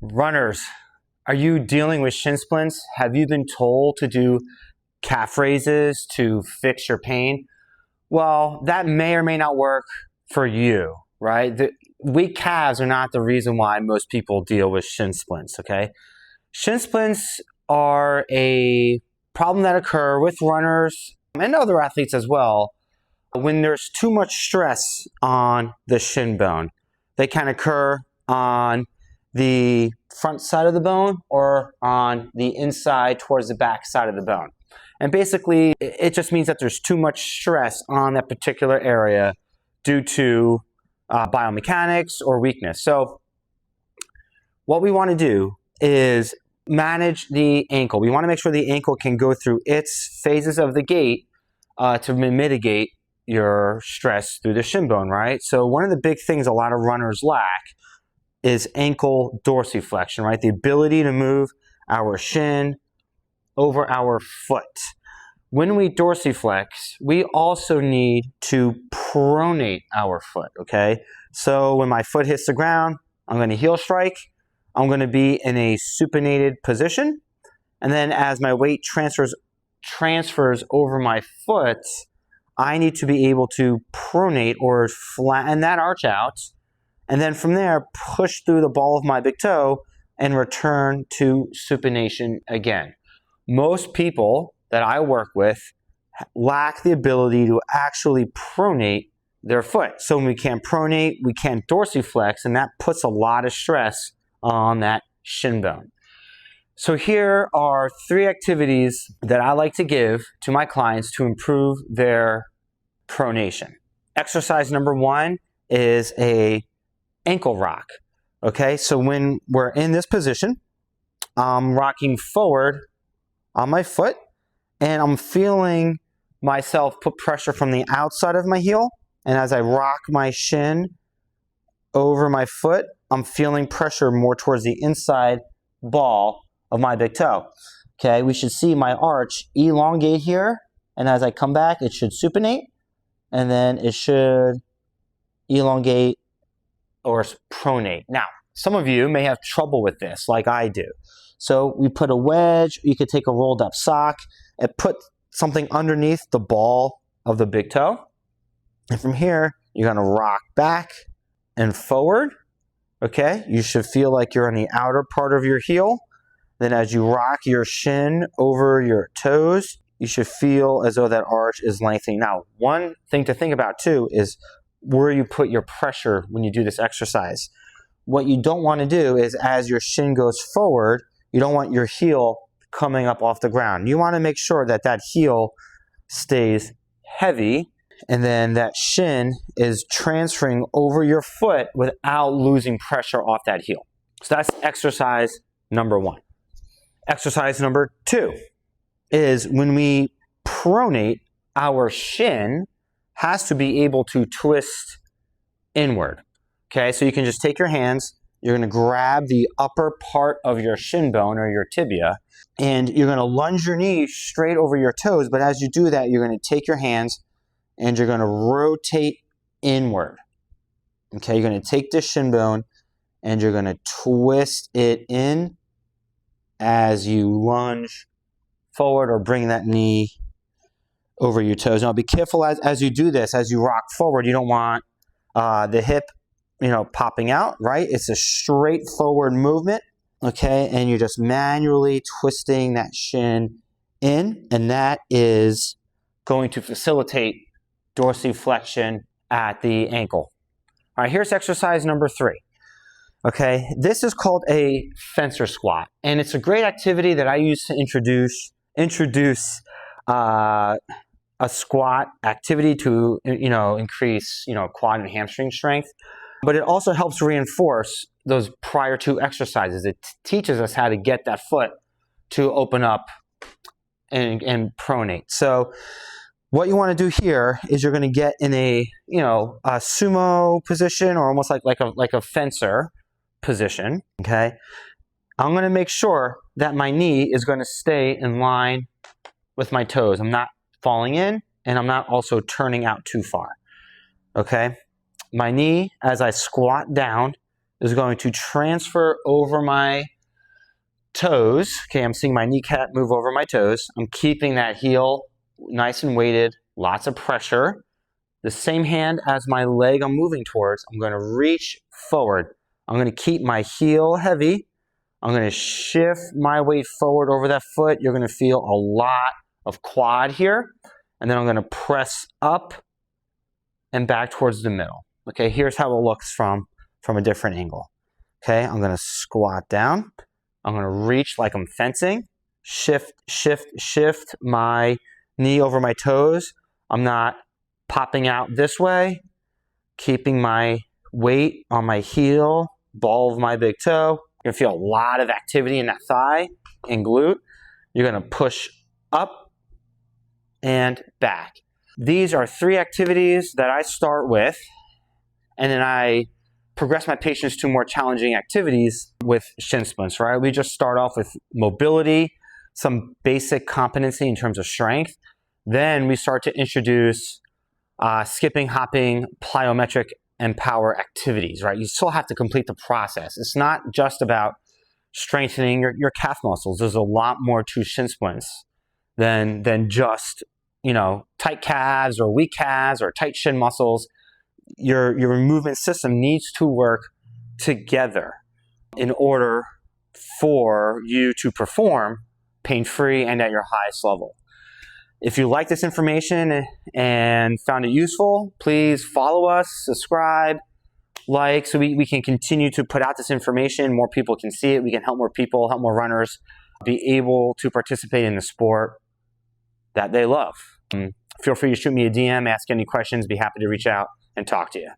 Runners, are you dealing with shin splints? Have you been told to do calf raises to fix your pain? Well, that may or may not work for you, right? The weak calves are not the reason why most people deal with shin splints, okay? Shin splints are a problem that occur with runners and other athletes as well when there's too much stress on the shin bone. They can occur on the front side of the bone or on the inside towards the back side of the bone. And basically, it just means that there's too much stress on that particular area due to biomechanics or weakness. So what we want to do is manage the ankle. We want to make sure the ankle can go through its phases of the gait to mitigate your stress through the shin bone, right? So one of the big things a lot of runners lack is ankle dorsiflexion, right? The ability to move our shin over our foot. When we dorsiflex, we also need to pronate our foot, okay? So when my foot hits the ground, I'm going to heel strike. I'm going to be in a supinated position. And then as my weight transfers over my foot, I need to be able to pronate or flatten that arch out. And then from there, push through the ball of my big toe and return to supination again. Most people that I work with lack the ability to actually pronate their foot. So when we can't pronate, we can't dorsiflex, and that puts a lot of stress on that shin bone. So here are 3 activities that I like to give to my clients to improve their pronation. Exercise number 1 is a ankle rock. Okay, so when we're in this position, I'm rocking forward on my foot and I'm feeling myself put pressure from the outside of my heel, and as I rock my shin over my foot, I'm feeling pressure more towards the inside ball of my big toe. Okay, we should see my arch elongate here, and as I come back, it should supinate, and then it should elongate or pronate. Now, some of you may have trouble with this, like I do. So we put a wedge, you could take a rolled up sock and put something underneath the ball of the big toe. And from here, you're gonna rock back and forward. Okay, you should feel like you're on the outer part of your heel. Then as you rock your shin over your toes, you should feel as though that arch is lengthening. Now, one thing to think about too is where you put your pressure when you do this exercise. What you don't want to do is as your shin goes forward, you don't want your heel coming up off the ground. You want to make sure that that heel stays heavy and then that shin is transferring over your foot without losing pressure off that heel. So that's exercise number 1. Exercise number 2 is when we pronate, our shin has to be able to twist inward. Okay, so you can just take your hands, you're going to grab the upper part of your shin bone or your tibia, and you're going to lunge your knee straight over your toes, but as you do that, you're going to take your hands and you're going to rotate inward. Okay, you're going to take this shin bone and you're going to twist it in as you lunge forward or bring that knee over your toes. Now be careful as you do this, as you rock forward, you don't want the hip, popping out, right? It's a straightforward movement, okay? And you're just manually twisting that shin in, and that is going to facilitate dorsiflexion at the ankle. All right, here's exercise number 3. Okay, this is called a fencer squat, and it's a great activity that I use to introduce a squat activity to increase quad and hamstring strength, but it also helps reinforce those prior 2 exercises. It teaches us how to get that foot to open up and pronate. So what you want to do here is you're going to get in a sumo position, or almost like a fencer position. Okay, I'm going to make sure that my knee is going to stay in line with my toes. I'm not falling in, and I'm not also turning out too far. Okay, my knee, as I squat down, is going to transfer over my toes. Okay, I'm seeing my kneecap move over my toes. I'm keeping that heel nice and weighted, lots of pressure. The same hand as my leg I'm moving towards, I'm going to reach forward. I'm going to keep my heel heavy. I'm going to shift my weight forward over that foot. You're going to feel a lot of quad here. And then I'm going to press up and back towards the middle. Okay, here's how it looks from a different angle. Okay, I'm going to squat down. I'm going to reach like I'm fencing. Shift, shift, shift my knee over my toes. I'm not popping out this way. Keeping my weight on my heel, ball of my big toe. You're going to feel a lot of activity in that thigh and glute. You're going to push up and back. These are 3 activities that I start with, and then I progress my patients to more challenging activities with shin splints, right? We just start off with mobility, some basic competency in terms of strength. Then we start to introduce skipping, hopping, plyometric, and power activities, right? You still have to complete the process. It's not just about strengthening your calf muscles. There's a lot more to shin splints than just, tight calves or weak calves or tight shin muscles. Your movement system needs to work together in order for you to perform pain-free and at your highest level. If you like this information and found it useful, please follow us, subscribe, like, so we can continue to put out this information. More people can see it. We can help more people, help more runners be able to participate in the sport that they love. Feel free to shoot me a DM, ask any questions, be happy to reach out and talk to you.